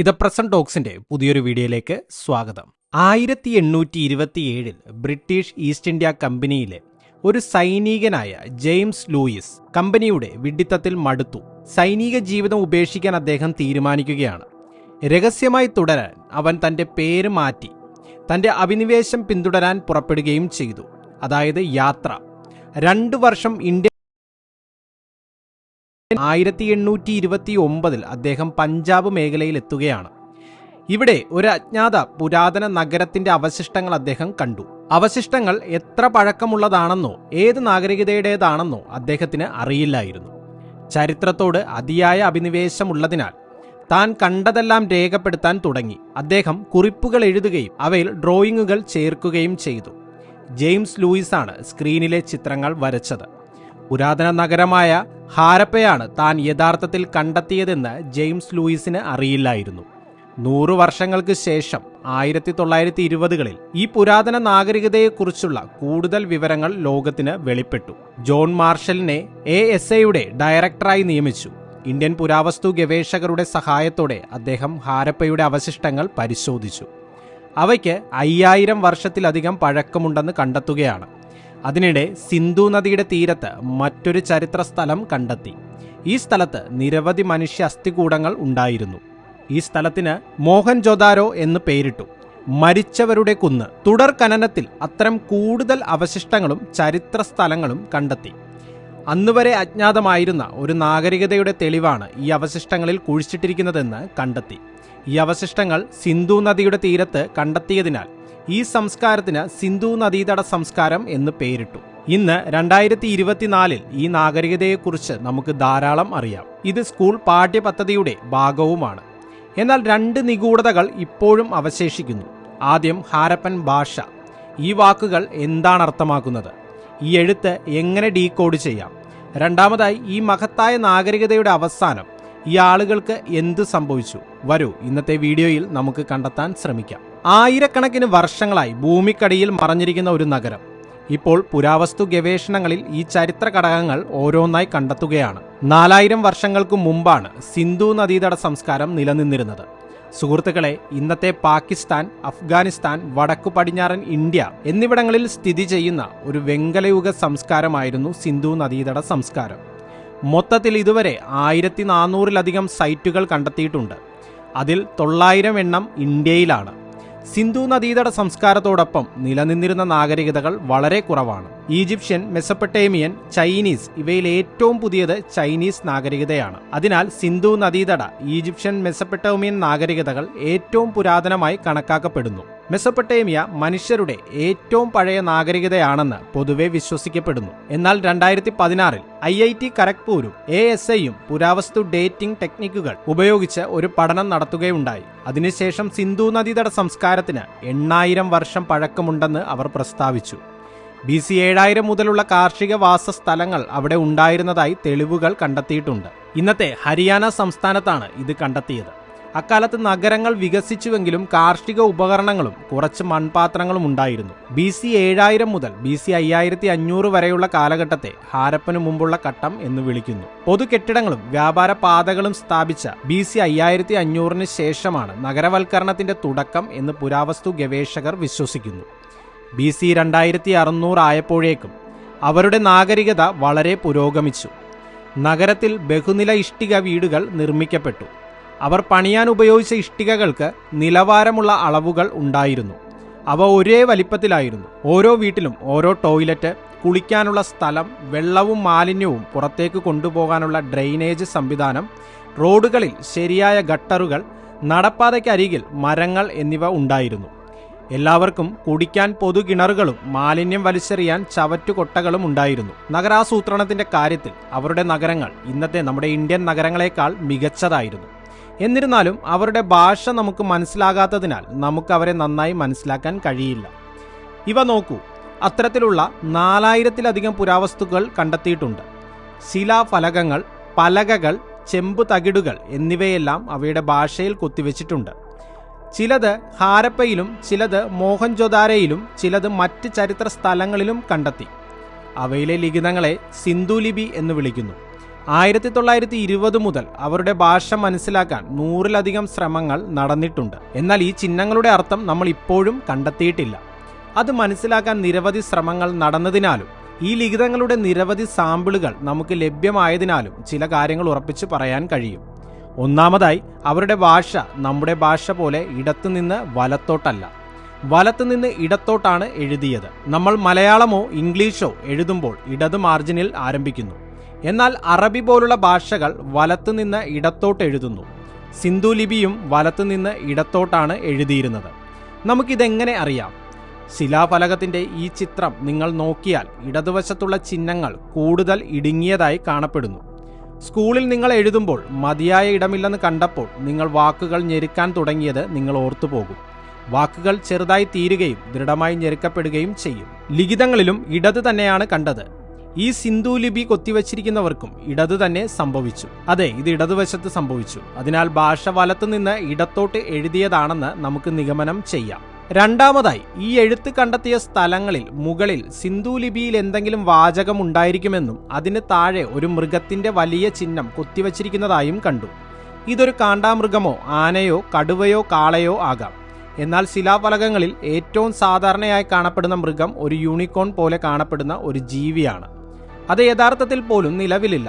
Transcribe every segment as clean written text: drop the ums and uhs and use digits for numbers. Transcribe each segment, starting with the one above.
ഇത് പ്രസന്റ് ടോക്സിന്റെ പുതിയൊരു വീഡിയോയിലേക്ക് സ്വാഗതം. 1827 ബ്രിട്ടീഷ് ഈസ്റ്റ് ഇന്ത്യ കമ്പനിയിലെ ഒരു സൈനികനായ ജെയിംസ് ലൂയിസ് കമ്പനിയുടെ വിഡ്ഢിത്തത്തിൽ മടുത്തു. സൈനിക ജീവിതം ഉപേക്ഷിക്കാൻ അദ്ദേഹം തീരുമാനിക്കുകയാണ്. രഹസ്യമായി തുടരാൻ അവൻ തന്റെ പേര് മാറ്റി തന്റെ അഭിനിവേശം പിന്തുടരാൻ പുറപ്പെടുകയും ചെയ്തു. അതായത് യാത്ര. 2 വർഷം ഇന്ത്യ 1829 അദ്ദേഹം പഞ്ചാബ് മേഖലയിൽ എത്തുകയാണ്. ഇവിടെ ഒരു അജ്ഞാത പുരാതന നഗരത്തിന്റെ അവശിഷ്ടങ്ങൾ അദ്ദേഹം കണ്ടു. അവശിഷ്ടങ്ങൾ എത്ര പഴക്കമുള്ളതാണെന്നോ ഏത് നാഗരികതയുടേതാണെന്നോ അദ്ദേഹത്തിന് അറിയില്ലായിരുന്നു. ചരിത്രത്തോട് അതിയായ അഭിനിവേശമുള്ളതിനാൽ താൻ കണ്ടതെല്ലാം രേഖപ്പെടുത്താൻ തുടങ്ങി. അദ്ദേഹം കുറിപ്പുകൾ എഴുതുകയും അവയിൽ ഡ്രോയിങ്ങുകൾ ചേർക്കുകയും ചെയ്തു. ജെയിംസ് ലൂയിസാണ് സ്ക്രീനിലെ ചിത്രങ്ങൾ വരച്ചത്. പുരാതന നഗരമായ ഹാരപ്പയാണ് താൻ യഥാർത്ഥത്തിൽ കണ്ടെത്തിയതെന്ന് ജെയിംസ് ലൂയിസിന് അറിയില്ലായിരുന്നു. 100 വർഷങ്ങൾക്ക് ശേഷം 1920കളിൽ ഈ പുരാതന നാഗരികതയെക്കുറിച്ചുള്ള കൂടുതൽ വിവരങ്ങൾ ലോകത്തിന് വെളിപ്പെട്ടു. ജോൺ മാർഷലിനെ ASAയുടെ ഡയറക്ടറായി നിയമിച്ചു. ഇന്ത്യൻ പുരാവസ്തു ഗവേഷകരുടെ സഹായത്തോടെ അദ്ദേഹം ഹാരപ്പയുടെ അവശിഷ്ടങ്ങൾ പരിശോധിച്ചു. അവയ്ക്ക് 5000 വർഷത്തിലധികം പഴക്കമുണ്ടെന്ന് കണ്ടെത്തുകയാണ്. അതിനിടെ സിന്ധു നദിയുടെ തീരത്ത് മറ്റൊരു ചരിത്ര സ്ഥലം കണ്ടെത്തി. ഈ സ്ഥലത്ത് നിരവധി മനുഷ്യ അസ്ഥികൂടങ്ങൾ ഉണ്ടായിരുന്നു. ഈ സ്ഥലത്തിന് മോഹൻജൊദാരോ എന്ന് പേരിട്ടു. മരിച്ചവരുടെ കുന്ന്. തുടർ ഖനനത്തിൽ അത്തരം കൂടുതൽ അവശിഷ്ടങ്ങളും ചരിത്ര സ്ഥലങ്ങളും കണ്ടെത്തി. അന്നുവരെ അജ്ഞാതമായിരുന്ന ഒരു നാഗരികതയുടെ തെളിവാണ് ഈ അവശിഷ്ടങ്ങളിൽ കുഴിച്ചിട്ടിരിക്കുന്നതെന്ന് കണ്ടെത്തി. ഈ അവശിഷ്ടങ്ങൾ സിന്ധു നദിയുടെ തീരത്ത് കണ്ടെത്തിയതിനാൽ ഈ സംസ്കാരത്തിന് സിന്ധു നദീതട സംസ്കാരം എന്ന് പേരിട്ടു. ഇന്ന് 2024 ഈ നാഗരികതയെക്കുറിച്ച് നമുക്ക് ധാരാളം അറിയാം. ഇത് സ്കൂൾ പാഠ്യപദ്ധതിയുടെ ഭാഗവുമാണ്. എന്നാൽ 2 നിഗൂഢതകൾ ഇപ്പോഴും അവശേഷിക്കുന്നു. ആദ്യം ഹാരപ്പൻ ഭാഷ. ഈ വാക്കുകൾ എന്താണ് അർത്ഥമാക്കുന്നത്? ഈ എഴുത്ത് എങ്ങനെ ഡീകോഡ് ചെയ്യാം? രണ്ടാമതായി ഈ മഹത്തായ നാഗരികതയുടെ അവസാനം. ഈ ആളുകൾക്ക് എന്ത് സംഭവിച്ചു? വരൂ ഇന്നത്തെ വീഡിയോയിൽ നമുക്ക് കണ്ടെത്താൻ ശ്രമിക്കാം. ആയിരക്കണക്കിന് വർഷങ്ങളായി ഭൂമിക്കടിയിൽ മറഞ്ഞിരിക്കുന്ന ഒരു നഗരം. ഇപ്പോൾ പുരാവസ്തു ഗവേഷണങ്ങളിൽ ഈ ചരിത്ര ഘടകങ്ങൾ ഓരോന്നായി കണ്ടെത്തുകയാണ്. 4000 വർഷങ്ങൾക്ക് മുമ്പാണ് സിന്ധു നദീതട സംസ്കാരം നിലനിന്നിരുന്നത്. സുഹൃത്തുക്കളെ, ഇന്നത്തെ പാകിസ്ഥാൻ, അഫ്ഗാനിസ്ഥാൻ, വടക്കു പടിഞ്ഞാറൻ ഇന്ത്യ എന്നിവിടങ്ങളിൽ സ്ഥിതി ചെയ്യുന്ന ഒരു വെങ്കലയുഗ സംസ്കാരമായിരുന്നു സിന്ധു നദീതട സംസ്കാരം. മൊത്തത്തിൽ ഇതുവരെ 1400-ലധികം സൈറ്റുകൾ കണ്ടെത്തിയിട്ടുണ്ട്. അതിൽ 900 എണ്ണം ഇന്ത്യയിലാണ്. സിന്ധു നദീതട സംസ്കാരത്തോടൊപ്പം നിലനിന്നിരുന്ന നാഗരികതകൾ വളരെ കുറവാണ്. ഈജിപ്ഷ്യൻ, മെസൊപ്പൊട്ടേമിയൻ, ചൈനീസ് ഇവയിൽ ഏറ്റവും പുതിയത് ചൈനീസ് നാഗരികതയാണ്. അതിനാൽ സിന്ധു നദീതട, ഈജിപ്ഷ്യൻ, മെസൊപ്പൊട്ടേമിയൻ നാഗരികതകൾ ഏറ്റവും പുരാതനമായി കണക്കാക്കപ്പെടുന്നു. മെസൊപ്പൊട്ടേമിയ മനുഷ്യരുടെ ഏറ്റവും പഴയ നാഗരികതയാണെന്ന് പൊതുവെ വിശ്വസിക്കപ്പെടുന്നു. എന്നാൽ 2016 IIT ഖരഗ്പൂരും ASAയും പുരാവസ്തു ഡേറ്റിംഗ് ടെക്നിക്കുകൾ ഉപയോഗിച്ച് ഒരു പഠനം നടത്തുകയുണ്ടായി. അതിനുശേഷം സിന്ധു നദീതട സംസ്കാരത്തിന് 8000 വർഷം പഴക്കമുണ്ടെന്ന് അവർ പ്രസ്താവിച്ചു. BC 7000 മുതലുള്ള കാർഷിക വാസസ്ഥലങ്ങൾ അവിടെ ഉണ്ടായിരുന്നതായി തെളിവുകൾ കണ്ടെത്തിയിട്ടുണ്ട്. ഇന്നത്തെ ഹരിയാന സംസ്ഥാനത്താണ് ഇത് കണ്ടെത്തിയത്. അക്കാലത്ത് നഗരങ്ങൾ വികസിച്ചുവെങ്കിലും കാർഷിക ഉപകരണങ്ങളും കുറച്ച് മൺപാത്രങ്ങളും ഉണ്ടായിരുന്നു. BC 7000 മുതൽ BC 5500 വരെയുള്ള കാലഘട്ടത്തെ ഹാരപ്പനു മുമ്പുള്ള ഘട്ടം എന്ന് വിളിക്കുന്നു. പൊതു കെട്ടിടങ്ങളും വ്യാപാര പാതകളും സ്ഥാപിച്ച BC 5500 ശേഷമാണ് നഗരവൽക്കരണത്തിന്റെ തുടക്കം എന്ന് പുരാവസ്തു ഗവേഷകർ വിശ്വസിക്കുന്നു. BC 2600 ആയപ്പോഴേക്കും അവരുടെ നാഗരികത വളരെ പുരോഗമിച്ചു. നഗരത്തിൽ ബഹുനില ഇഷ്ടിക വീടുകൾ നിർമ്മിക്കപ്പെട്ടു. അവർ പണിയാൻ ഉപയോഗിച്ച ഇഷ്ടികകൾക്ക് നിലവാരമുള്ള അളവുകൾ ഉണ്ടായിരുന്നു. അവ ഒരേ വലിപ്പത്തിലായിരുന്നു. ഓരോ വീട്ടിലും ഓരോ ടോയ്ലറ്റ്, കുളിക്കാനുള്ള സ്ഥലം, വെള്ളവും മാലിന്യവും പുറത്തേക്ക് കൊണ്ടുപോകാനുള്ള ഡ്രെയിനേജ് സംവിധാനം, റോഡുകളിൽ ശരിയായ ഗട്ടറുകൾ, നടപ്പാതയ്ക്കരികിൽ മരങ്ങൾ എന്നിവ ഉണ്ടായിരുന്നു. എല്ലാവർക്കും കുടിക്കാൻ പൊതുകിണറുകളും മാലിന്യം വലിച്ചെറിയാൻ ചവറ്റുകൊട്ടകളും ഉണ്ടായിരുന്നു. നഗരാസൂത്രണത്തിന്റെ കാര്യത്തിൽ അവരുടെ നഗരങ്ങൾ ഇന്നത്തെ നമ്മുടെ ഇന്ത്യൻ നഗരങ്ങളെക്കാൾ മികച്ചതായിരുന്നു. എന്നിരുന്നാലും അവരുടെ ഭാഷ നമുക്ക് മനസ്സിലാകാത്തതിനാൽ നമുക്ക് അവരെ നന്നായി മനസ്സിലാക്കാൻ കഴിയില്ല. ഇവ നോക്കൂ. അത്തരത്തിലുള്ള 4000-ലധികം പുരാവസ്തുക്കൾ കണ്ടെത്തിയിട്ടുണ്ട്. ശിലാഫലകങ്ങൾ, പലകകൾ, ചെമ്പ് തകിടുകൾ എന്നിവയെല്ലാം അവയുടെ ഭാഷയിൽ കൊത്തിവെച്ചിട്ടുണ്ട്. ചിലത് ഹാരപ്പയിലും ചിലത് മോഹൻജൊദാരയിലും ചിലത് മറ്റ് ചരിത്ര സ്ഥലങ്ങളിലും കണ്ടെത്തി. അവയിലെ ലിഖിതങ്ങളെ സിന്ധു ലിപി എന്ന് വിളിക്കുന്നു. 1920 മുതൽ അവരുടെ ഭാഷ മനസ്സിലാക്കാൻ 100-ലധികം ശ്രമങ്ങൾ നടന്നിട്ടുണ്ട്. എന്നാൽ ഈ ചിഹ്നങ്ങളുടെ അർത്ഥം നമ്മൾ ഇപ്പോഴും കണ്ടെത്തിയിട്ടില്ല. അത് മനസ്സിലാക്കാൻ നിരവധി ശ്രമങ്ങൾ നടന്നതിനാലും ഈ ലിഖിതങ്ങളുടെ നിരവധി സാമ്പിളുകൾ നമുക്ക് ലഭ്യമായതിനാലും ചില കാര്യങ്ങൾ ഉറപ്പിച്ച് പറയാൻ കഴിയും. ഒന്നാമതായി, അവരുടെ ഭാഷ നമ്മുടെ ഭാഷ പോലെ ഇടത്തുനിന്ന് വലത്തോട്ടല്ല, വലത്തുനിന്ന് ഇടത്തോട്ടാണ് എഴുതിയത്. നമ്മൾ മലയാളമോ ഇംഗ്ലീഷോ എഴുതുമ്പോൾ ഇടത് മാർജിനിൽ ആരംഭിക്കുന്നു. എന്നാൽ അറബി പോലുള്ള ഭാഷകൾ വലത്തുനിന്ന് ഇടത്തോട്ട് എഴുതുന്നു. സിന്ധു ലിപിയും വലത്തുനിന്ന് ഇടത്തോട്ടാണ് എഴുതിയിരുന്നത്. നമുക്കിതെങ്ങനെ അറിയാം? ശിലാഫലകത്തിന്റെ ഈ ചിത്രം നിങ്ങൾ നോക്കിയാൽ ഇടതുവശത്തുള്ള ചിഹ്നങ്ങൾ കൂടുതൽ ഇടുങ്ങിയതായി കാണപ്പെടുന്നു. സ്കൂളിൽ നിങ്ങൾ എഴുതുമ്പോൾ മതിയായ ഇടമില്ലെന്ന് കണ്ടപ്പോൾ നിങ്ങൾ വാക്കുകൾ ഞെരുക്കാൻ തുടങ്ങിയത് നിങ്ങൾ ഓർത്തുപോകും. വാക്കുകൾ ചെറുതായി തീരുകയും ദൃഢമായി ഞെരുക്കപ്പെടുകയും ചെയ്യും. ലിഖിതങ്ങളിലും ഇടത് തന്നെയാണ് കണ്ടത്. ഈ സിന്ധു ലിപി കൊത്തിവച്ചിരിക്കുന്നവർക്കും ഇടത് തന്നെ സംഭവിച്ചു. അതെ, ഇത് ഇടതുവശത്ത് സംഭവിച്ചു. അതിനാൽ ഭാഷ വലത്തുനിന്ന് ഇടത്തോട്ട് എഴുതിയതാണെന്ന് നമുക്ക് നിഗമനം ചെയ്യാം. രണ്ടാമതായി, ഈ എഴുത്ത് കണ്ടെത്തിയ സ്ഥലങ്ങളിൽ മുകളിൽ സിന്ധു ലിപിയിൽ എന്തെങ്കിലും വാചകം ഉണ്ടായിരിക്കുമെന്നും അതിന് താഴെ ഒരു മൃഗത്തിന്റെ വലിയ ചിഹ്നം കൊത്തിവച്ചിരിക്കുന്നതായും കണ്ടു. ഇതൊരു കാണ്ടാമൃഗമോ ആനയോ കടുവയോ കാളയോ ആകാം. എന്നാൽ ശിലാഫലകങ്ങളിൽ ഏറ്റവും സാധാരണയായി കാണപ്പെടുന്ന മൃഗം ഒരു യൂണിക്കോൺ പോലെ കാണപ്പെടുന്ന ഒരു ജീവിയാണ്. അത് യഥാർത്ഥത്തിൽ പോലും നിലവിലില്ല.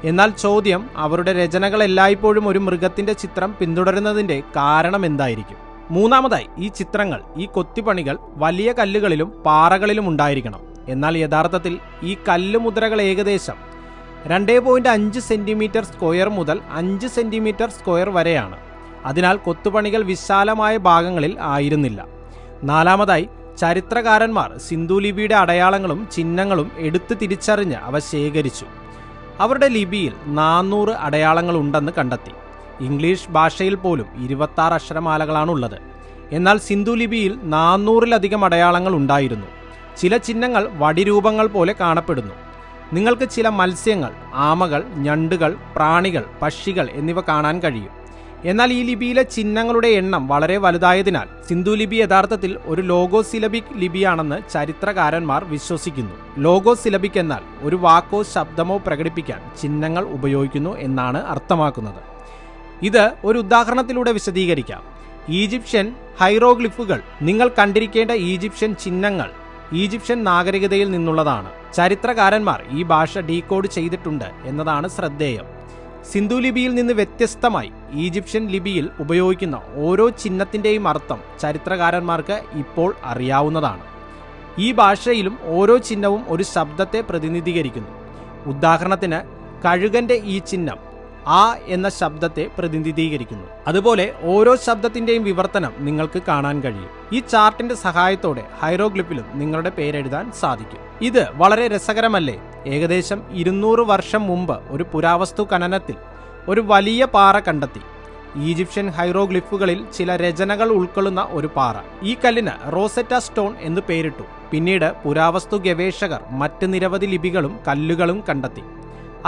എന്നാൽ ചോദ്യം, അവരുടെ രചനകൾ എല്ലായ്പ്പോഴും ഒരു മൃഗത്തിന്റെ ചിത്രം പിന്തുടരുന്നതിന്റെ കാരണം എന്തായിരിക്കും? മൂന്നാമതായി, ഈ ചിത്രങ്ങൾ, ഈ കൊത്തിപ്പണികൾ വലിയ കല്ലുകളിലും പാറകളിലും ഉണ്ടായിരിക്കണം. എന്നാൽ യഥാർത്ഥത്തിൽ ഈ കല്ലുമുദ്രകൾ ഏകദേശം 2.5 സെന്റിമീറ്റർ സ്ക്വയർ മുതൽ 5 സെന്റിമീറ്റർ സ്ക്വയർ വരെയാണ്. അതിനാൽ കൊത്തുപണികൾ വിശാലമായ ഭാഗങ്ങളിൽ ആയിരുന്നില്ല. നാലാമതായി, ചരിത്രകാരന്മാർ സിന്ധു ലിപിയുടെ അടയാളങ്ങളും ചിഹ്നങ്ങളും എടുത്തു തിരിച്ചറിഞ്ഞ് അവ ശേഖരിച്ചു. അവരുടെ ലിപിയിൽ 400 അടയാളങ്ങൾ ഉണ്ടെന്ന് കണ്ടെത്തി. ഇംഗ്ലീഷ് ഭാഷയിൽ പോലും 26 അക്ഷരമാലകളാണുള്ളത്. എന്നാൽ സിന്ധു ലിപിയിൽ 400-ലധികം അടയാളങ്ങൾ ഉണ്ടായിരുന്നു. ചില ചിഹ്നങ്ങൾ വടിരൂപങ്ങൾ പോലെ കാണപ്പെടുന്നു. നിങ്ങൾക്ക് ചില മത്സ്യങ്ങൾ, ആമകൾ, ഞണ്ടുകൾ, പ്രാണികൾ, പക്ഷികൾ എന്നിവ കാണാൻ കഴിയും. എന്നാൽ ഈ ലിപിയിലെ ചിഹ്നങ്ങളുടെ എണ്ണം വളരെ വലുതായതിനാൽ സിന്ധു ലിപി യഥാർത്ഥത്തിൽ ഒരു ലോഗോസിലബിക് ലിപിയാണെന്ന് ചരിത്രകാരന്മാർ വിശ്വസിക്കുന്നു. ലോഗോസിലബിക് എന്നാൽ ഒരു വാക്കോ ശബ്ദമോ പ്രകടിപ്പിക്കാൻ ചിഹ്നങ്ങൾ ഉപയോഗിക്കുന്നു എന്നാണ് അർത്ഥമാക്കുന്നത്. ഇത് ഒരു ഉദാഹരണത്തിലൂടെ വിശദീകരിക്കാം. ഈജിപ്ഷ്യൻ ഹൈറോഗ്ലിഫുകൾ. നിങ്ങൾ കണ്ടിരിക്കേണ്ട ഈജിപ്ഷ്യൻ ചിഹ്നങ്ങൾ ഈജിപ്ഷ്യൻ നാഗരികതയിൽ നിന്നുള്ളതാണ്. ചരിത്രകാരന്മാർ ഈ ഭാഷ ഡീകോഡ് ചെയ്തിട്ടുണ്ട് എന്നതാണ് ശ്രദ്ധേയം. സിന്ധു ലിപിയിൽ നിന്ന് വ്യത്യസ്തമായി ഈജിപ്ഷ്യൻ ലിപിയിൽ ഉപയോഗിക്കുന്ന ഓരോ ചിഹ്നത്തിന്റെയും അർത്ഥം ചരിത്രകാരന്മാർക്ക് ഇപ്പോൾ അറിയാവുന്നതാണ്. ഈ ഭാഷയിലും ഓരോ ചിഹ്നവും ഒരു ശബ്ദത്തെ പ്രതിനിധീകരിക്കുന്നു. ഉദാഹരണത്തിന്, കഴുകന്റെ ഈ ചിഹ്നം ആ എന്ന ശബ്ദത്തെ പ്രതിനിധീകരിക്കുന്നു. അതുപോലെ ഓരോ ശബ്ദത്തിന്റെയും വിവർത്തനം നിങ്ങൾക്ക് കാണാൻ കഴിയും. ഈ ചാർട്ടിന്റെ സഹായത്തോടെ ഹൈറോഗ്ലിഫിലും നിങ്ങളുടെ പേരെഴുതാൻ സാധിക്കും. ഇത് വളരെ രസകരമല്ലേ? ഏകദേശം 200 വർഷം മുമ്പ് ഒരു പുരാവസ്തു ഖനനത്തിൽ ഒരു വലിയ പാറ കണ്ടെത്തി. ഈജിപ്ഷ്യൻ ഹൈറോഗ്ലിഫുകളിൽ ചില രചനകൾ ഉൾക്കൊള്ളുന്ന ഒരു പാറ. ഈ കല്ലിന് റോസെറ്റ സ്റ്റോൺ എന്ന് പേരിട്ടു. പിന്നീട് പുരാവസ്തു ഗവേഷകർ മറ്റ് നിരവധി ലിപികളും കല്ലുകളും കണ്ടെത്തി.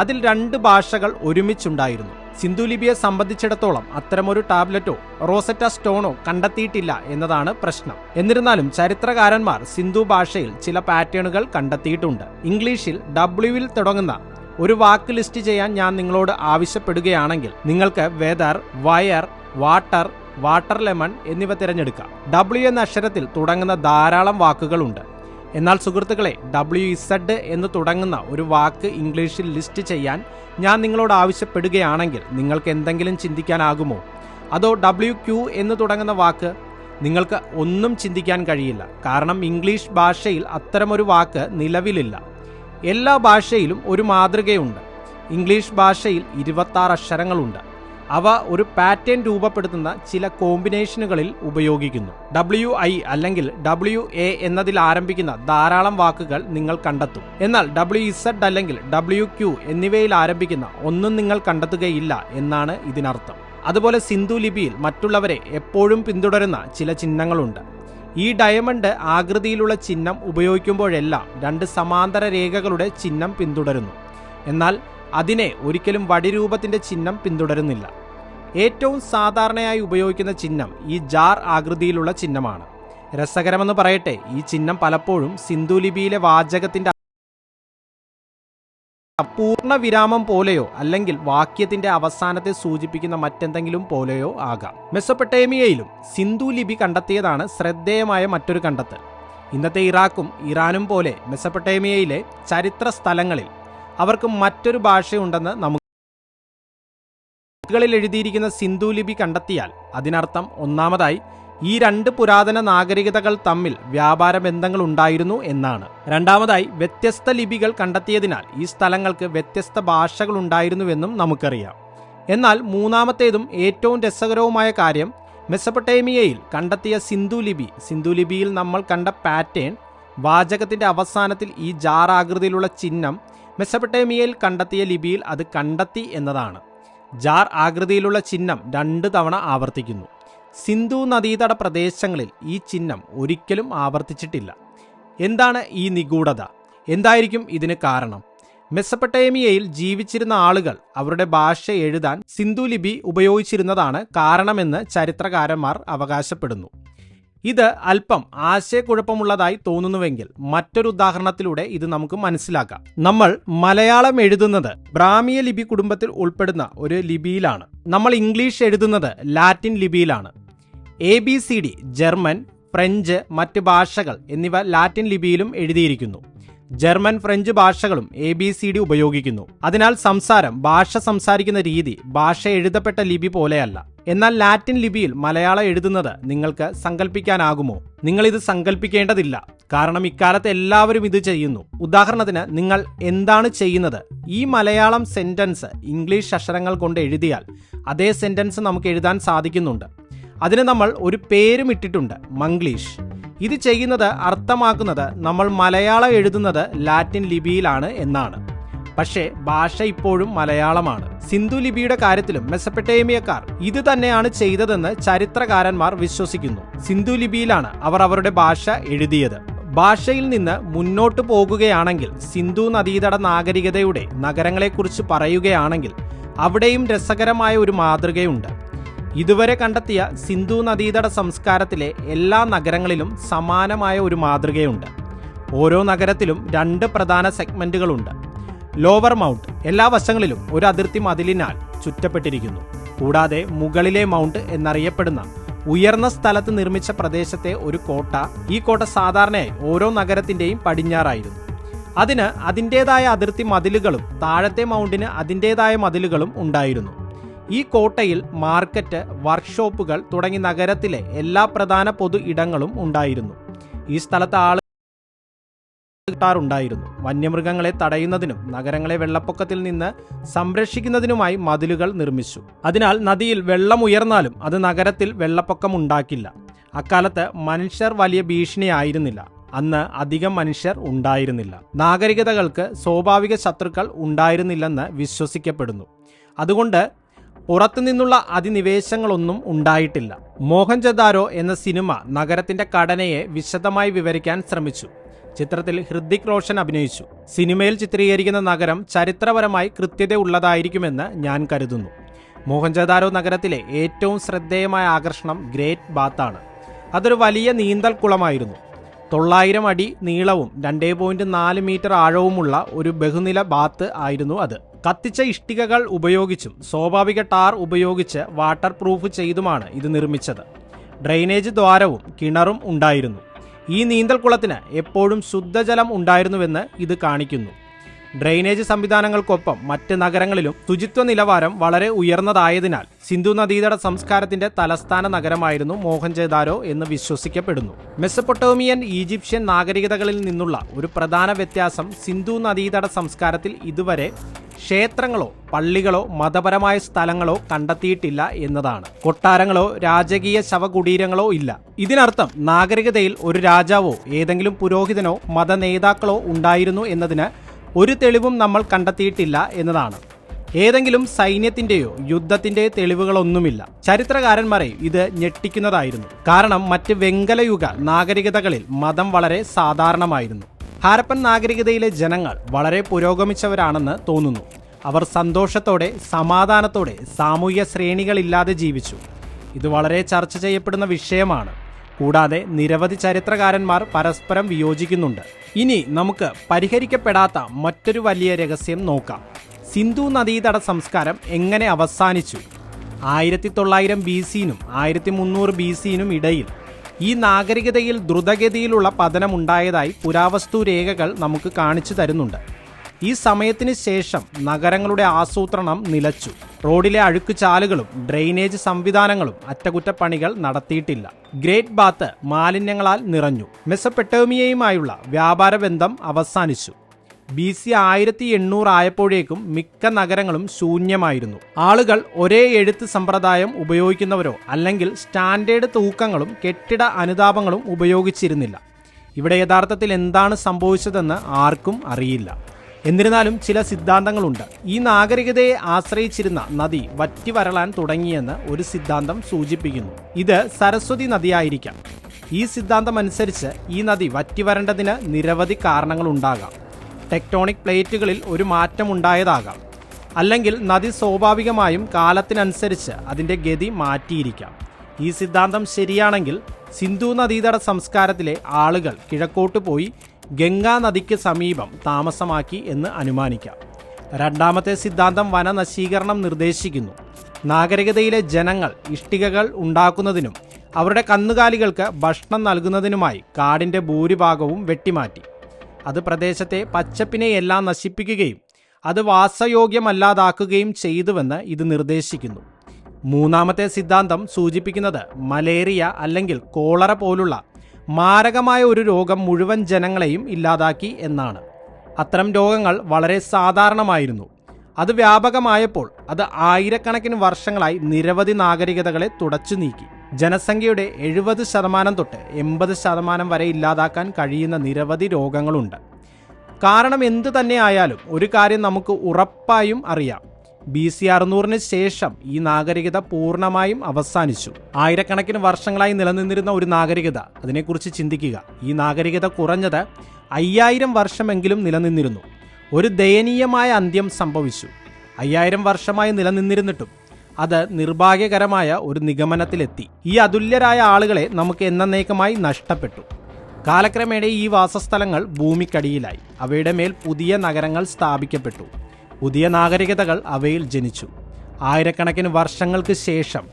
അതിൽ 2 ഭാഷകൾ ഒരുമിച്ചുണ്ടായിരുന്നു. സിന്ധു ലിപിയെ സംബന്ധിച്ചിടത്തോളം അത്തരമൊരു ടാബ്ലറ്റോ റോസെറ്റ സ്റ്റോണോ കണ്ടെത്തിയിട്ടില്ല എന്നതാണ് പ്രശ്നം. എന്നിരുന്നാലും ചരിത്രകാരന്മാർ സിന്ധു ഭാഷയിൽ ചില പാറ്റേണുകൾ കണ്ടെത്തിയിട്ടുണ്ട്. ഇംഗ്ലീഷിൽ W ൽ തുടങ്ങുന്ന ഒരു വാക്ക് ലിസ്റ്റ് ചെയ്യാൻ ഞാൻ നിങ്ങളോട് ആവശ്യപ്പെടുകയാണെങ്കിൽ നിങ്ങൾക്ക് weather, wire, water, water lemon എന്നിവ തിരഞ്ഞെടുക്കാം. W എന്ന അക്ഷരത്തിൽ തുടങ്ങുന്ന ധാരാളം വാക്കുകളുണ്ട്. എന്നാൽ സുഹൃത്തുക്കളെ, WZ എന്ന് തുടങ്ങുന്ന ഒരു വാക്ക് ഇംഗ്ലീഷിൽ ലിസ്റ്റ് ചെയ്യാൻ ഞാൻ നിങ്ങളോട് ആവശ്യപ്പെടുകയാണെങ്കിൽ നിങ്ങൾക്ക് എന്തെങ്കിലും ചിന്തിക്കാനാകുമോ? അതോ WQ എന്ന് തുടങ്ങുന്ന വാക്ക്? നിങ്ങൾക്ക് ഒന്നും ചിന്തിക്കാൻ കഴിയില്ല. കാരണം ഇംഗ്ലീഷ് ഭാഷയിൽ അത്തരമൊരു വാക്ക് നിലവിലില്ല. എല്ലാ ഭാഷയിലും ഒരു മാതൃകയുണ്ട്. ഇംഗ്ലീഷ് ഭാഷയിൽ 26 അക്ഷരങ്ങളുണ്ട്. അവ ഒരു പാറ്റേൺ രൂപപ്പെടുത്തുന്ന ചില കോമ്പിനേഷനുകളിൽ ഉപയോഗിക്കുന്നു. WI അല്ലെങ്കിൽ WA എന്നതിൽ ആരംഭിക്കുന്ന ധാരാളം വാക്കുകൾ നിങ്ങൾ കണ്ടെത്തും. എന്നാൽ WZ അല്ലെങ്കിൽ WQ എന്നിവയിൽ ആരംഭിക്കുന്ന ഒന്നും നിങ്ങൾ കണ്ടെത്തുകയില്ല എന്നാണ് ഇതിനർത്ഥം. അതുപോലെ സിന്ധു ലിപിയിൽ മറ്റുള്ളവരെ എപ്പോഴും പിന്തുടരുന്ന ചില ചിഹ്നങ്ങളുണ്ട്. ഈ ഡയമണ്ട് ആകൃതിയിലുള്ള ചിഹ്നം ഉപയോഗിക്കുമ്പോഴെല്ലാം 2 സമാന്തര രേഖകളുടെ ചിഹ്നം പിന്തുടരുന്നു. എന്നാൽ അതിനെ ഒരിക്കലും വടിരൂപത്തിന്റെ ചിഹ്നം പിന്തുടരുന്നില്ല. ഏറ്റവും സാധാരണയായി ഉപയോഗിക്കുന്ന ചിഹ്നം ഈ ജാർ ആകൃതിയിലുള്ള ചിഹ്നമാണ്. രസകരമെന്ന് പറയട്ടെ, ഈ ചിഹ്നം പലപ്പോഴും സിന്ധു ലിപിയിലെ വാചകത്തിന്റെ പൂർണ്ണ വിരാമം പോലെയോ അല്ലെങ്കിൽ വാക്യത്തിന്റെ അവസാനത്തെ സൂചിപ്പിക്കുന്ന മറ്റെന്തെങ്കിലും പോലെയോ ആകാം. മെസൊപ്പൊട്ടേമിയയിലും സിന്ധു ലിപി കണ്ടെത്തിയതാണ് ശ്രദ്ധേയമായ മറ്റൊരു കണ്ടെത്തൽ. ഇന്നത്തെ ഇറാഖും ഇറാനും പോലെ മെസൊപ്പൊട്ടേമിയയിലെ ചരിത്ര സ്ഥലങ്ങളിൽ അവർക്ക് മറ്റൊരു ഭാഷയുണ്ടെന്ന് നമുക്ക് എഴുതിയിരിക്കുന്ന സിന്ധു ലിപി കണ്ടെത്തിയാൽ അതിനർത്ഥം ഒന്നാമതായി ഈ രണ്ട് പുരാതന നാഗരികതകൾ തമ്മിൽ വ്യാപാര ബന്ധങ്ങൾ ഉണ്ടായിരുന്നു എന്നാണ്. രണ്ടാമതായി വ്യത്യസ്ത ലിപികൾ കണ്ടെത്തിയതിനാൽ ഈ സ്ഥലങ്ങൾക്ക് വ്യത്യസ്ത ഭാഷകൾ ഉണ്ടായിരുന്നുവെന്നും നമുക്കറിയാം. എന്നാൽ മൂന്നാമത്തേതും ഏറ്റവും രസകരവുമായ കാര്യം, മെസൊപ്പൊട്ടേമിയയിൽ കണ്ടെത്തിയ സിന്ധു ലിപിയിൽ നമ്മൾ കണ്ട പാറ്റേൺ, വാചകത്തിന്റെ അവസാനത്തിൽ ഈ ജാർ ആകൃതിയിലുള്ള ചിഹ്നം മെസൊപ്പൊട്ടേമിയയിൽ കണ്ടെത്തിയ ലിപിയിൽ അത് കണ്ടെത്തി എന്നതാണ്. ജാർ ആകൃതിയിലുള്ള ചിഹ്നം 2 തവണ ആവർത്തിക്കുന്നു. സിന്ധു നദീതട പ്രദേശങ്ങളിൽ ഈ ചിഹ്നം ഒരിക്കലും ആവർത്തിച്ചിട്ടില്ല. എന്താണ് ഈ നിഗൂഢത? എന്തായിരിക്കും ഇതിന് കാരണം? മെസൊപ്പൊട്ടേമിയയിൽ ജീവിച്ചിരുന്ന ആളുകൾ അവരുടെ ഭാഷ എഴുതാൻ സിന്ധു ലിപി ഉപയോഗിച്ചിരുന്നതാണ് കാരണമെന്ന് ചരിത്രകാരന്മാർ അവകാശപ്പെടുന്നു. ഇത് അല്പം ആശയക്കുഴപ്പമുള്ളതായി തോന്നുന്നുവെങ്കിൽ മറ്റൊരു ഉദാഹരണത്തിലൂടെ ഇത് നമുക്ക് മനസ്സിലാക്കാം. നമ്മൾ മലയാളം എഴുതുന്നത് ബ്രാഹ്മിയ ലിപി കുടുംബത്തിൽ ഉൾപ്പെടുന്ന ഒരു ലിപിയിലാണ്. നമ്മൾ ഇംഗ്ലീഷ് എഴുതുന്നത് ലാറ്റിൻ ലിപിയിലാണ്. ABCD ജർമ്മൻ, ഫ്രഞ്ച്, മറ്റ് ഭാഷകൾ എന്നിവ ലാറ്റിൻ ലിപിയിലും എഴുതിയിരിക്കുന്നു. ജർമ്മൻ, ഫ്രഞ്ച് ഭാഷകളും ABCD ഉപയോഗിക്കുന്നു. അതിനാൽ ഭാഷ സംസാരിക്കുന്ന രീതി ഭാഷ എഴുതപ്പെട്ട ലിപി പോലെയല്ല. എന്നാൽ ലാറ്റിൻ ലിപിയിൽ മലയാളം എഴുതുന്നത് നിങ്ങൾക്ക് സങ്കല്പിക്കാനാകുമോ? നിങ്ങളിത് സങ്കല്പിക്കേണ്ടതില്ല, കാരണം ഇക്കാലത്ത് എല്ലാവരും ഇത് ചെയ്യുന്നു. ഉദാഹരണത്തിന്, നിങ്ങൾ എന്താണ് ചെയ്യുന്നത്? ഈ മലയാളം സെന്റൻസ് ഇംഗ്ലീഷ് അക്ഷരങ്ങൾ കൊണ്ട് എഴുതിയാൽ അതേ സെന്റൻസ് നമുക്ക് എഴുതാൻ സാധിക്കുന്നുണ്ട്. അതിന് നമ്മൾ ഒരു പേരും ഇട്ടിട്ടുണ്ട്, മംഗ്ലീഷ്. ഇത് ചെയ്യുന്നത് അർത്ഥമാക്കുന്നത് നമ്മൾ മലയാളം എഴുതുന്നത് ലാറ്റിൻ ലിപിയിലാണ് എന്നാണ്. പക്ഷേ ഭാഷ ഇപ്പോഴും മലയാളമാണ്. സിന്ധു ലിപിയുടെ കാര്യത്തിലും മെസൊപ്പൊട്ടേമിയക്കാർ ഇത് തന്നെയാണ് ചെയ്തതെന്ന് ചരിത്രകാരന്മാർ വിശ്വസിക്കുന്നു. സിന്ധു ലിപിയിലാണ് അവർ അവരുടെ ഭാഷ എഴുതിയത്. ഭാഷയിൽ നിന്ന് മുന്നോട്ട് പോകുകയാണെങ്കിൽ, സിന്ധു നദീതട നാഗരികതയുടെ നഗരങ്ങളെക്കുറിച്ച് പറയുകയാണെങ്കിൽ അവിടെയും രസകരമായ ഒരു മാതൃകയുണ്ട്. ഇതുവരെ കണ്ടെത്തിയ സിന്ധു നദീതട സംസ്കാരത്തിലെ എല്ലാ നഗരങ്ങളിലും സമാനമായ ഒരു മാതൃകയുണ്ട്. ഓരോ നഗരത്തിലും 2 പ്രധാന സെഗ്മെന്റുകളുണ്ട്. ലോവർ മൗണ്ട് എല്ലാ വശങ്ങളിലും ഒരു അതിർത്തി മതിലിനാൽ ചുറ്റപ്പെട്ടിരിക്കുന്നു. കൂടാതെ മുകളിലെ മൗണ്ട് എന്നറിയപ്പെടുന്ന ഉയർന്ന സ്ഥലത്ത് നിർമ്മിച്ച പ്രദേശത്തെ ഒരു കോട്ട. ഈ കോട്ട സാധാരണയായി ഓരോ നഗരത്തിന്റെയും പടിഞ്ഞാറായിരുന്നു. അതിന് അതിൻ്റെതായ അതിർത്തി മതിലുകളും താഴത്തെ മൗണ്ടിന് അതിൻ്റെതായ മതിലുകളും ഉണ്ടായിരുന്നു. ഈ കോട്ടയിൽ മാർക്കറ്റ്, വർക്ക്ഷോപ്പുകൾ തുടങ്ങി നഗരത്തിലെ എല്ലാ പ്രധാന പൊതു ഇടങ്ങളും ഉണ്ടായിരുന്നു. ഈ സ്ഥലത്ത് ആളുണ്ടായിരുന്നു. വന്യമൃഗങ്ങളെ തടയുന്നതിനും നഗരങ്ങളെ വെള്ളപ്പൊക്കത്തിൽ നിന്ന് സംരക്ഷിക്കുന്നതിനുമായി മതിലുകൾ നിർമ്മിച്ചു. അതിനാൽ നദിയിൽ വെള്ളം ഉയർന്നാലും അത് നഗരത്തിൽ വെള്ളപ്പൊക്കം ഉണ്ടാക്കില്ല. അക്കാലത്ത് മനുഷ്യർ വലിയ ഭീഷണിയായിരുന്നില്ല. അന്ന് അധികം മനുഷ്യർ ഉണ്ടായിരുന്നില്ല. നാഗരികതകൾക്ക് സ്വാഭാവിക ശത്രുക്കൾ ഉണ്ടായിരുന്നില്ലെന്ന് വിശ്വസിക്കപ്പെടുന്നു. അതുകൊണ്ട് പുറത്തുനിന്നുള്ള അധിനിവേശങ്ങളൊന്നും ഉണ്ടായിട്ടില്ല. മോഹൻജദാരോ എന്ന സിനിമ നഗരത്തിന്റെ ഘടനയെ വിശദമായി വിവരിക്കാൻ ശ്രമിച്ചു. ചിത്രത്തിൽ ഹൃതിക് റോഷൻ അഭിനയിച്ചു. സിനിമയിൽ ചിത്രീകരിക്കുന്ന നഗരം ചരിത്രപരമായി കൃത്യതയുള്ളതായിരിക്കുമെന്ന് ഞാൻ കരുതുന്നു. മോഹൻജദാരോ നഗരത്തിലെ ഏറ്റവും ശ്രദ്ധേയമായ ആകർഷണം ഗ്രേറ്റ് ബാത്താണ്. അതൊരു വലിയ നീന്തൽ കുളമായിരുന്നു. 900 അടി നീളവും 2.4 മീറ്റർ ആഴവുമുള്ള ഒരു ബഹുനില ബാത്ത് ആയിരുന്നു അത്. കത്തിച്ച ഇഷ്ടികകൾ ഉപയോഗിച്ചും സ്വാഭാവിക ടാർ ഉപയോഗിച്ച് വാട്ടർ പ്രൂഫ് ചെയ്തുമാണ് ഇത് നിർമ്മിച്ചത്. ഡ്രെയിനേജ് ദ്വാരവും കിണറും ഉണ്ടായിരുന്നു. ഈ നീന്തൽക്കുളത്തിന് എപ്പോഴും ശുദ്ധജലം ഉണ്ടായിരുന്നുവെന്ന് ഇത് കാണിക്കുന്നു. ഡ്രെയിനേജ് സംവിധാനങ്ങൾക്കൊപ്പം മറ്റ് നഗരങ്ങളിലും ശുചിത്വ നിലവാരം വളരെ ഉയർന്നതായതിനാൽ സിന്ധു നദീതട സംസ്കാരത്തിന്റെ തലസ്ഥാന നഗരമായിരുന്നു മോഹൻജദാരോ എന്ന് വിശ്വസിക്കപ്പെടുന്നു. മെസൊപ്പൊട്ടേമിയൻ ഈജിപ്ഷ്യൻ നാഗരികതകളിൽ നിന്നുള്ള ഒരു പ്രധാന വ്യത്യാസം സിന്ധു നദീതട സംസ്കാരത്തിൽ ഇതുവരെ ക്ഷേത്രങ്ങളോ പള്ളികളോ മതപരമായ സ്ഥലങ്ങളോ കണ്ടെത്തിയിട്ടില്ല എന്നതാണ്. കൊട്ടാരങ്ങളോ രാജകീയ ശവകുടീരങ്ങളോ ഇല്ല. ഇതിനർത്ഥം നാഗരികതയിൽ ഒരു രാജാവോ ഏതെങ്കിലും പുരോഹിതനോ മതനേതാക്കളോ ഉണ്ടായിരുന്നു എന്നതിന് ഒരു തെളിവും നമ്മൾ കണ്ടെത്തിയിട്ടില്ല എന്നതാണ്. ഏതെങ്കിലും സൈന്യത്തിന്റെയോ യുദ്ധത്തിന്റെയോ തെളിവുകളൊന്നുമില്ല. ചരിത്രകാരന്മാരെ ഇത് ഞെട്ടിക്കുന്നതായിരുന്നു. കാരണം മറ്റ് വെങ്കലയുഗ നാഗരികതകളിൽ മതം വളരെ സാധാരണമായിരുന്നു. ഹാരപ്പൻ നാഗരികതയിലെ ജനങ്ങൾ വളരെ പുരോഗമിച്ചവരാണെന്ന് തോന്നുന്നു. അവർ സന്തോഷത്തോടെ, സമാധാനത്തോടെ, സാമൂഹിക ശ്രേണികളില്ലാതെ ജീവിച്ചു. ഇത് വളരെ ചർച്ച ചെയ്യപ്പെടുന്ന വിഷയമാണ്. കൂടാതെ നിരവധി ചരിത്രകാരന്മാർ പരസ്പരം വിയോജിക്കുന്നുണ്ട്. ഇനി നമുക്ക് പരിഹരിക്കപ്പെടാത്ത മറ്റൊരു വലിയ രഹസ്യം നോക്കാം. സിന്ധു നദീതട സംസ്കാരം എങ്ങനെ അവസാനിച്ചു? 1900 BC-നും 1300 BC-നും ഇടയിൽ ഈ നാഗരികതയിൽ ദ്രുതഗതിയിലുള്ള പതനമുണ്ടായതായി പുരാവസ്തു രേഖകൾ നമുക്ക് കാണിച്ചു തരുന്നുണ്ട്. ഈ സമയത്തിന് ശേഷം നഗരങ്ങളുടെ ആസൂത്രണം നിലച്ചു. റോഡിലെ അഴുക്കുചാലുകളും ഡ്രെയിനേജ് സംവിധാനങ്ങളും അറ്റകുറ്റപ്പണികൾ നടത്തിയിട്ടില്ല. ഗ്രേറ്റ് ബാത്ത് മാലിന്യങ്ങളാൽ നിറഞ്ഞു. മെസൊപ്പൊട്ടേമിയയുമായുള്ള വ്യാപാര ബന്ധം അവസാനിച്ചു. BC 1800 ആയപ്പോഴേക്കും മിക്ക നഗരങ്ങളും ശൂന്യമായിരുന്നു. ആളുകൾ ഒരേ എഴുത്ത് സമ്പ്രദായം ഉപയോഗിക്കുന്നവരോ അല്ലെങ്കിൽ സ്റ്റാൻഡേർഡ് തൂക്കങ്ങളും കെട്ടിട അനുതാപങ്ങളും ഉപയോഗിച്ചിരുന്നില്ല. ഇവിടെ യഥാർത്ഥത്തിൽ എന്താണ് സംഭവിച്ചതെന്ന് ആർക്കും അറിയില്ല. എന്നിരുന്നാലും ചില സിദ്ധാന്തങ്ങളുണ്ട്. ഈ നാഗരികതയെ ആശ്രയിച്ചിരുന്ന നദി വറ്റി വരളാൻ തുടങ്ങിയെന്ന് ഒരു സിദ്ധാന്തം സൂചിപ്പിക്കുന്നു. ഇത് സരസ്വതി നദിയായിരിക്കാം. ഈ സിദ്ധാന്തം അനുസരിച്ച് ഈ നദി വറ്റി വരേണ്ടതിന് നിരവധി കാരണങ്ങളുണ്ടാകാം. ടെക്ടോണിക് പ്ലേറ്റുകളിൽ ഒരു മാറ്റമുണ്ടായതാകാം. അല്ലെങ്കിൽ നദി സ്വാഭാവികമായും കാലത്തിനനുസരിച്ച് അതിൻ്റെ ഗതി മാറ്റിയിരിക്കാം. ഈ സിദ്ധാന്തം ശരിയാണെങ്കിൽ സിന്ധു നദീതട സംസ്കാരത്തിലെ ആളുകൾ കിഴക്കോട്ട് പോയി ഗംഗാ നദിക്ക് സമീപം താമസമാക്കി എന്ന് അനുമാനിക്കാം. രണ്ടാമത്തെ സിദ്ധാന്തം വനനശീകരണം നിർദ്ദേശിക്കുന്നു. നാഗരികതയിലെ ജനങ്ങൾ ഇഷ്ടികകൾ ഉണ്ടാക്കുന്നതിനും അവരുടെ കന്നുകാലികൾക്ക് ഭക്ഷണം നൽകുന്നതിനുമായി കാടിൻ്റെ ഭൂരിഭാഗവും വെട്ടിമാറ്റി. അത് പ്രദേശത്തെ പച്ചപ്പിനെയെല്ലാം നശിപ്പിക്കുകയും അത് വാസയോഗ്യമല്ലാതാക്കുകയും ചെയ്തുവെന്ന് ഇത് നിർദ്ദേശിക്കുന്നു. മൂന്നാമത്തെ സിദ്ധാന്തം സൂചിപ്പിക്കുന്നത് മലേറിയ അല്ലെങ്കിൽ കോളറ പോലുള്ള മാരകമായ ഒരു രോഗം മുഴുവൻ ജനങ്ങളെയും ഇല്ലാതാക്കി എന്നാണ്. അത്തരം രോഗങ്ങൾ വളരെ സാധാരണമായിരുന്നു. അത് വ്യാപകമായപ്പോൾ അത് ആയിരക്കണക്കിന് വർഷങ്ങളായി നിരവധി നാഗരികതകളെ തുടച്ചു നീക്കി. ജനസംഖ്യയുടെ 70% തൊട്ട് 80% വരെ ഇല്ലാതാക്കാൻ കഴിയുന്ന നിരവധി രോഗങ്ങളുണ്ട്. കാരണം എന്തു തന്നെ ആയാലും ഒരു കാര്യം നമുക്ക് ഉറപ്പായും അറിയാം. BC 600-ന് ശേഷം ഈ നാഗരികത പൂർണ്ണമായും അവസാനിച്ചു. ആയിരക്കണക്കിന് വർഷങ്ങളായി നിലനിന്നിരുന്ന ഒരു നാഗരികത, അതിനെക്കുറിച്ച് ചിന്തിക്കുക. ഈ നാഗരികത കുറഞ്ഞത് 5000 വർഷമെങ്കിലും നിലനിന്നിരുന്നു. ഒരു ദയനീയമായ അന്ത്യം സംഭവിച്ചു. 5000 വർഷമായി നിലനിന്നിരുന്നിട്ടും അത് നിർഭാഗ്യകരമായ ഒരു നിഗമനത്തിലെത്തി. ഈ അതുല്യരായ ആളുകളെ നമുക്ക് എന്നേക്കുമായി നഷ്ടപ്പെട്ടു. കാലക്രമേണ ഈ വാസസ്ഥലങ്ങൾ ഭൂമിക്കടിയിലായി. അവയുടെ മേൽ പുതിയ നഗരങ്ങൾ സ്ഥാപിക്കപ്പെട്ടു. പുതിയ നാഗരികതകൾ അവയിൽ ജനിച്ചു. ആയിരക്കണക്കിന് വർഷങ്ങൾക്ക് ശേഷം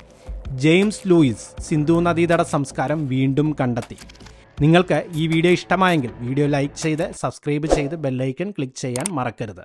ജെയിംസ് ലൂയിസ് സിന്ധു നദീതട സംസ്കാരം വീണ്ടും കണ്ടെത്തി. നിങ്ങൾക്ക് ഈ വീഡിയോ ഇഷ്ടമായെങ്കിൽ വീഡിയോ ലൈക്ക് ചെയ്ത് സബ്സ്ക്രൈബ് ചെയ്ത് ബെല്ലൈക്കൺ ക്ലിക്ക് ചെയ്യാൻ മറക്കരുത്.